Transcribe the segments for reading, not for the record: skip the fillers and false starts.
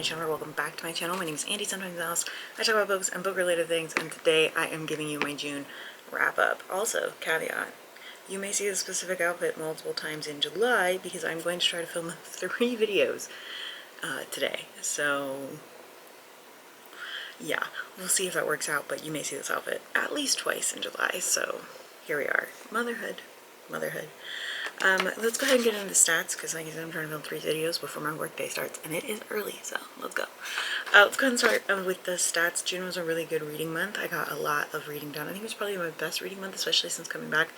my channel, or welcome back to my channel. My name is Andy, sometimes Alice. I talk about books and book related things, and today I am giving you my June wrap up. Also, caveat, you may see a specific outfit multiple times in July because I'm going to try to film 3 videos today. So yeah, we'll see if that works out, but you may see this outfit at least twice in July. So here we are. Motherhood. Let's go ahead and get into the stats because like I said, I'm trying to film 3 videos before my work day starts, and it is early, so let's go. Let's go ahead and start with the stats. June was a really good reading month. I got a lot of reading done. I think it was probably my best reading month, especially since coming back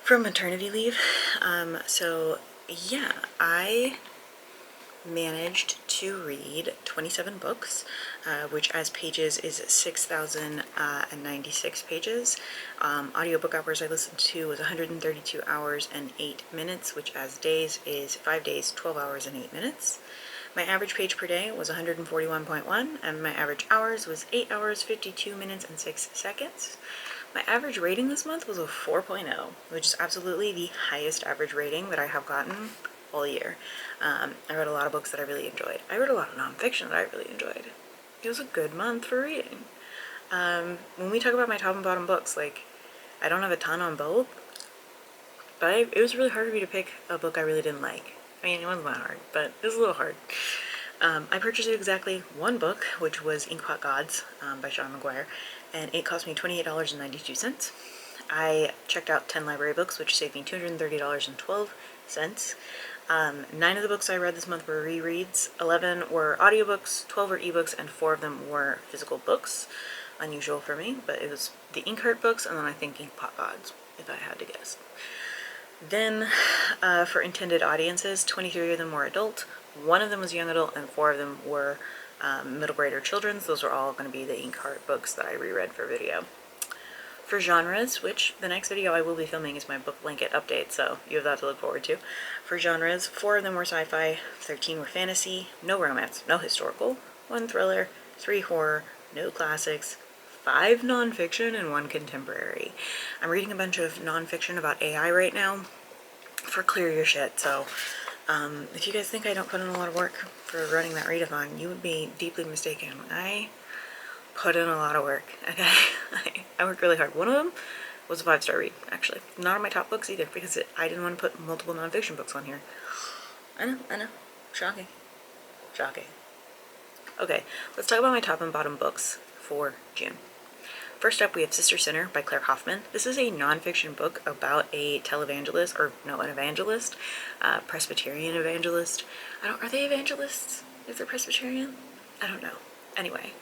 from maternity leave. So yeah, I managed to read 27 books, which as pages is 6,096 pages. Audiobook hours I listened to was 132 hours and 8 minutes, which as days is 5 days, 12 hours and 8 minutes. My average page per day was 141.1, and my average hours was 8 hours, 52 minutes, and 6 seconds. My average rating this month was a 4.0, which is absolutely the highest average rating that I have gotten all year. I read a lot of books that I really enjoyed. I read a lot of nonfiction that I really enjoyed. It was a good month for reading. When we talk about my top and bottom books, like, I don't have a ton on both, but it was really hard for me to pick a book I really didn't like. I mean, it wasn't that hard, but it was a little hard. I purchased exactly 1 book, which was Inkpot Gods by Sean McGuire, and it cost me $28.92. I checked out 10 library books, which saved me $230.12. 9 of the books I read this month were rereads, 11 were audiobooks, 12 were ebooks, and 4 of them were physical books. Unusual for me, but it was the Inkheart books, and then I think Inkpot Gods, if I had to guess. Then, for intended audiences, 23 of them were adult, 1 of them was young adult, and 4 of them were middle grade or children's. Those are all going to be the Inkheart books that I reread for video. For genres, which the next video I will be filming is my book blanket update, so you have that to look forward to. For genres, 4 of them were sci-fi, 13 were fantasy, no romance, no historical, 1 thriller, 3 horror, no classics, 5 nonfiction, and 1 contemporary. I'm reading a bunch of nonfiction about AI right now for CLEARURSHT, so if you guys think I don't put in a lot of work for running that readathon, you would be deeply mistaken. I put in a lot of work, okay? I worked really hard. One of them was a 5-star read, actually. Not on my top books either, because I didn't want to put multiple nonfiction books on here. I know. Shocking. Okay, let's talk about my top and bottom books for June. First up, we have Sister Sinner by Claire Kaufman. This is a nonfiction book about a televangelist, or no, an evangelist, Presbyterian evangelist. Are they evangelists if they're Presbyterian? I don't know. Anyway,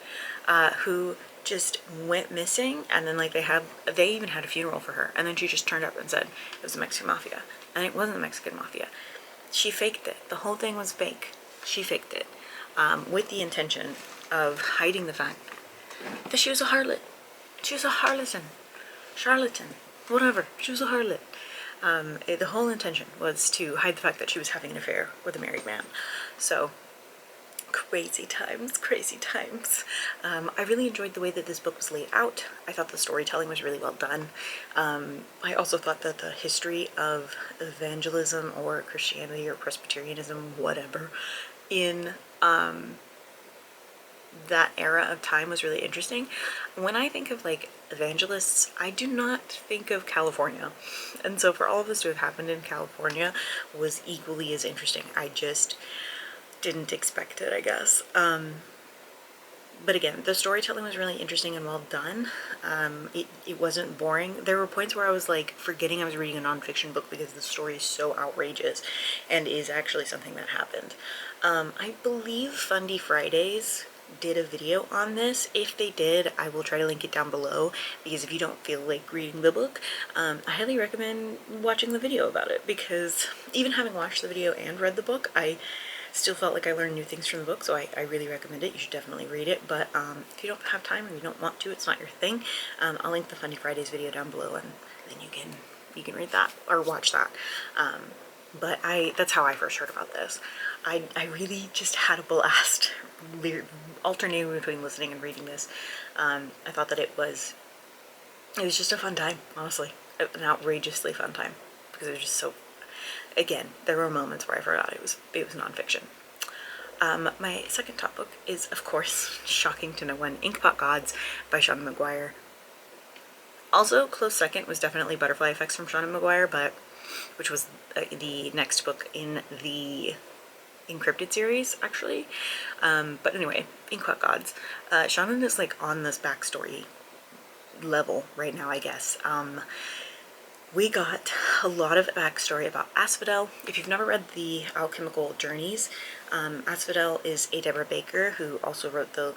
who just went missing, and then like they even had a funeral for her, and then she just turned up and said it was the Mexican Mafia, and it wasn't the Mexican Mafia. She faked it. The whole thing was fake. She faked it, with the intention of hiding the fact that she was a harlot. She was a charlatan, whatever. She was a harlot. The whole intention was to hide the fact that she was having an affair with a married man. So, crazy times. I really enjoyed the way that this book was laid out. I thought the storytelling was really well done. I also thought that the history of evangelism or Christianity or Presbyterianism, whatever, in that era of time was really interesting. When I think of like evangelists, I do not think of California, and so for all of this to have happened in California was equally as interesting. I just didn't expect it, I guess. But again, the storytelling was really interesting and well done. It wasn't boring. There were points where I was like forgetting I was reading a nonfiction book because the story is so outrageous and is actually something that happened. I believe Fundy Fridays did a video on this. If they did, I will try to link it down below, because if you don't feel like reading the book, I highly recommend watching the video about it, because even having watched the video and read the book, I still felt like I learned new things from the book, so I really recommend it. You should definitely read it, but if you don't have time or you don't want to, it's not your thing, I'll link the Fundy Fridays video down below, and then you can read that or watch that. But that's how I first heard about this. I really just had a blast alternating between listening and reading this. I thought that it was just a fun time, honestly. An outrageously fun time, because it was just so, again, there were moments where I forgot it was nonfiction. My second top book is, of course, shocking to no one, Inkpot Gods by Seanan McGuire. Also, close second was definitely Butterfly Effects from Seanan McGuire, which was the next book in the Encrypted series, actually. But anyway, Inkpot Gods. Seanan is like on this backstory level right now, I guess. We got a lot of backstory about Asphodel. If you've never read the Alchemical Journeys, Asphodel is a Deborah Baker who also wrote the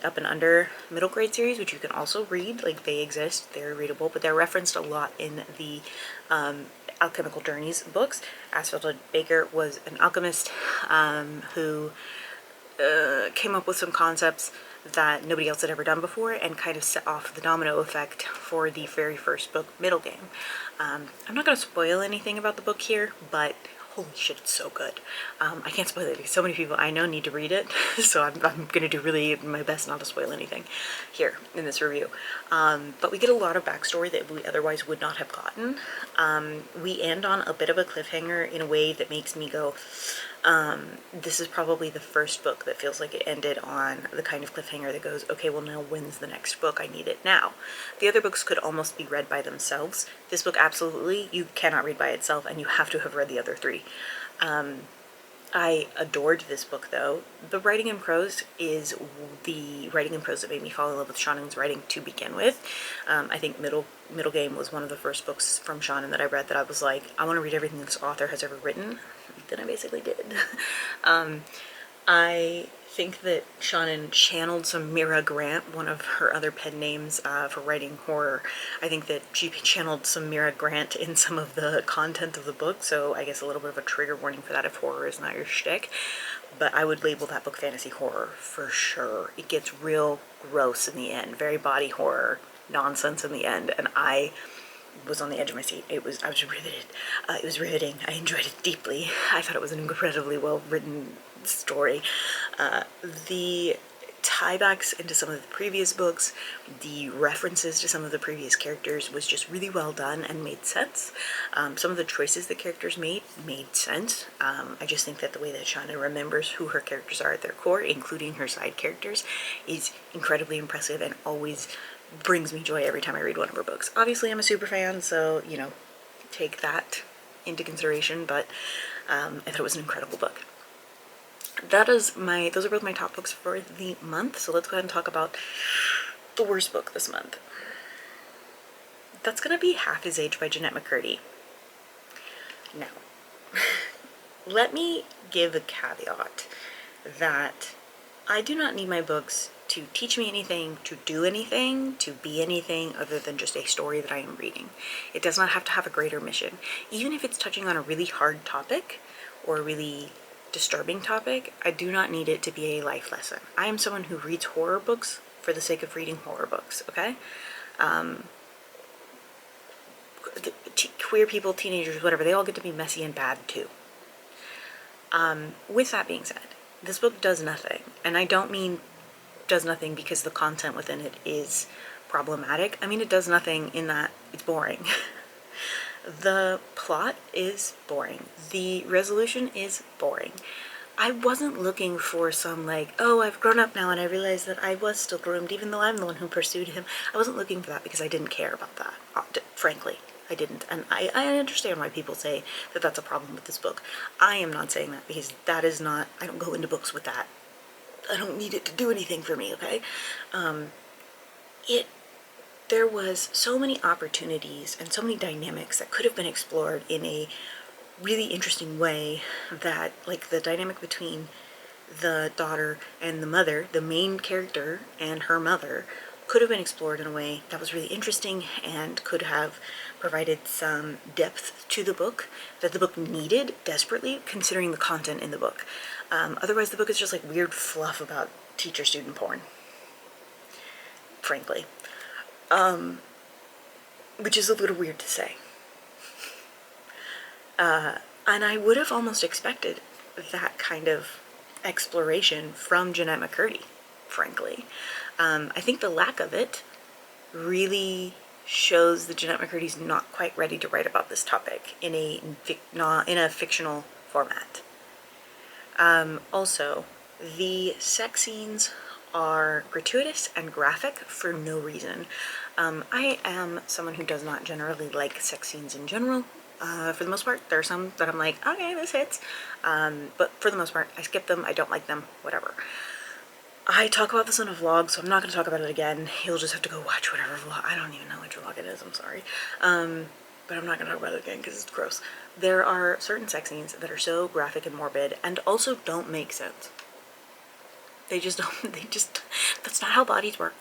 Up and Under middle grade series, which you can also read. Like, they exist, they're readable, but they're referenced a lot in the Alchemical Journeys books. Asphodel Baker was an alchemist who came up with some concepts that nobody else had ever done before and kind of set off the domino effect for the very first book, Middle Game. I'm not going to spoil anything about the book here, but holy shit, it's so good. I can't spoil it because so many people I know need to read it, so I'm going to do really my best not to spoil anything here in this review. But we get a lot of backstory that we otherwise would not have gotten. We end on a bit of a cliffhanger in a way that makes me go, this is probably the first book that feels like it ended on the kind of cliffhanger that goes, okay, well now when's the next book? I need it now. The other books could almost be read by themselves. This book, absolutely, you cannot read by itself, and you have to have read the other three. I adored this book, though. The writing in prose is the writing in prose that made me fall in love with Seanan's writing to begin with. I think Middle Game was one of the first books from Seanan that I read that I was like, I want to read everything this author has ever written. Then I basically did. I think that Seanan channeled some Mira Grant, one of her other pen names for writing horror. I think that she channeled some Mira Grant in some of the content of the book, so I guess a little bit of a trigger warning for that if horror is not your shtick. But I would label that book fantasy horror for sure. It gets real gross in the end, very body horror nonsense in the end, and I was on the edge of my seat. I was riveted. It was riveting. I enjoyed it deeply. I thought it was an incredibly well-written story. The tiebacks into some of the previous books, the references to some of the previous characters was just really well done and made sense. Some of the choices the characters made sense. I just think that the way that Seanan remembers who her characters are at their core, including her side characters, is incredibly impressive and always brings me joy every time I read one of her books. Obviously, I'm a super fan, so, you know, take that into consideration, but I thought it was an incredible book. Those are both my top books for the month, so let's go ahead and talk about the worst book this month. That's gonna be Half His Age by Jennette McCurdy. Now, let me give a caveat that I do not need my books to teach me anything, to do anything, to be anything other than just a story that I am reading. It does not have to have a greater mission. Even if it's touching on a really hard topic or a really disturbing topic, I do not need it to be a life lesson. I am someone who reads horror books for the sake of reading horror books, okay? Queer people, teenagers, whatever, they all get to be messy and bad too. With that being said, this book does nothing, and I don't mean does nothing because the content within it is problematic. I mean, it does nothing in that it's boring. The plot is boring. The resolution is boring. I wasn't looking for some, like, oh, I've grown up now and I realized that I was still groomed even though I'm the one who pursued him. I wasn't looking for that because I didn't care about that. Frankly, I didn't. And I understand why people say that that's a problem with this book. I am not saying that because that is not, I don't go into books with that. I don't need it to do anything for me, okay? There was so many opportunities and so many dynamics that could have been explored in a really interesting way that, like, the dynamic between the daughter and the mother, the main character and her mother, could have been explored in a way that was really interesting and could have provided some depth to the book that the book needed desperately, considering the content in the book. Otherwise, the book is just like weird fluff about teacher-student porn, frankly. Which is a little weird to say. And I would have almost expected that kind of exploration from Jennette McCurdy, frankly. I think the lack of it really shows that Jennette McCurdy's not quite ready to write about this topic in a fictional format. Also, the sex scenes are gratuitous and graphic for no reason. I am someone who does not generally like sex scenes in general. For the most part, there are some that I'm like, okay, this hits. But for the most part, I skip them, I don't like them, whatever. I talk about this in a vlog, so I'm not going to talk about it again. You'll just have to go watch whatever vlog. I don't even know which vlog it is, I'm sorry. But I'm not going to talk about it again because it's gross. There are certain sex scenes that are so graphic and morbid and also don't make sense. They just don't, that's not how bodies work.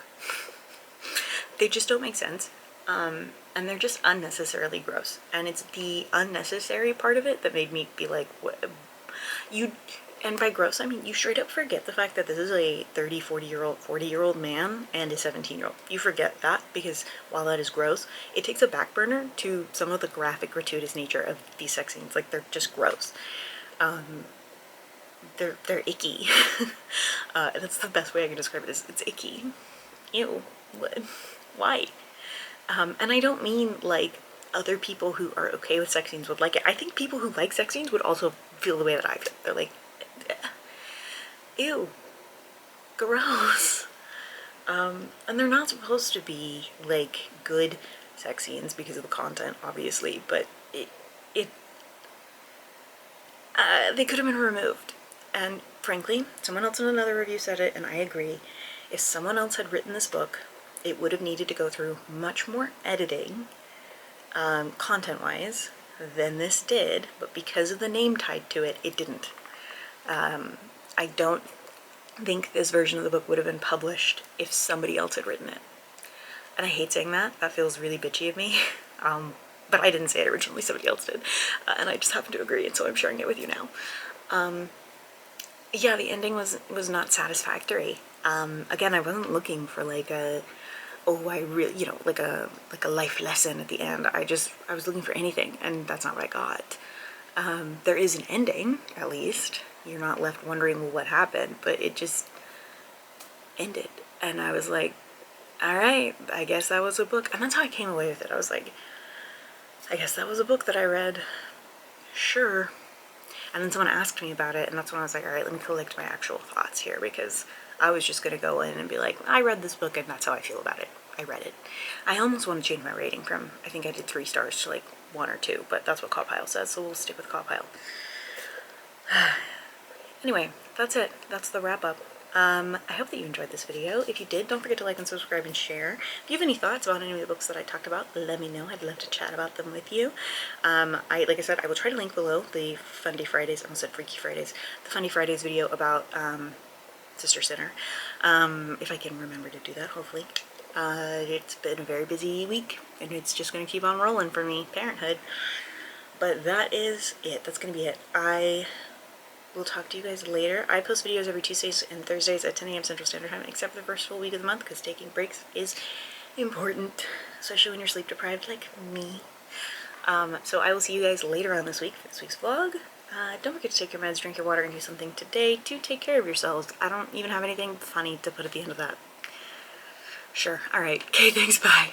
They just don't make sense. And they're just unnecessarily gross. And it's the unnecessary part of it that made me be like, what? And by gross, I mean you straight up forget the fact that this is a 30, 40-year-old man and a 17-year-old. You forget that because while that is gross, it takes a back burner to some of the graphic, gratuitous nature of these sex scenes. Like, they're just gross. They're icky. That's the best way I can describe it. It's icky. Ew. What? Why? And I don't mean like other people who are okay with sex scenes would like it. I think people who like sex scenes would also feel the way that I feel. They're like, ew, gross. And they're not supposed to be like good sex scenes because of the content, obviously, but they could have been removed. And frankly, someone else in another review said it, and I agree. If someone else had written this book, it would have needed to go through much more editing, content-wise, than this did, but because of the name tied to it, it didn't. I don't think this version of the book would have been published if somebody else had written it. And I hate saying that. That feels really bitchy of me. But I didn't say it originally, somebody else did. And I just happen to agree, and so I'm sharing it with you now. Yeah, the ending was not satisfactory. Again, I wasn't looking for like a, oh, I really, you know, like a life lesson at the end. I was looking for anything, and that's not what I got. There is an ending, at least. You're not left wondering what happened, but it just ended. And I was like, all right, I guess that was a book. And that's how I came away with it. I was like, I guess that was a book that I read. Sure. And then someone asked me about it, and that's when I was like, all right, let me collect my actual thoughts here, because I was just going to go in and be like, I read this book and that's how I feel about it. I read it. I almost want to change my rating from, I think I did 3 stars to like 1 or 2, but that's what Cawpile says, so we'll stick with Cawpile. Anyway, that's it. That's the wrap up. I hope that you enjoyed this video. If you did, don't forget to like and subscribe and share. If you have any thoughts about any of the books that I talked about, let me know. I'd love to chat about them with you. Like I said, I will try to link below the Fundy Fridays, I almost said Freaky Fridays, the Fundy Fridays video about Sister Sinner, if I can remember to do that, hopefully. It's been a very busy week, and it's just going to keep on rolling for me, parenthood. But that is it. That's going to be it. I will talk to you guys later. I post videos every Tuesdays and Thursdays at 10 a.m. Central Standard Time, except for the first full week of the month, because taking breaks is important, especially when you're sleep deprived like me. So I will see you guys later on this week for this week's vlog. Don't forget to take your meds, drink your water, and do something today to take care of yourselves. I don't even have anything funny to put at the end of that. Sure. Alright. Okay, thanks. Bye.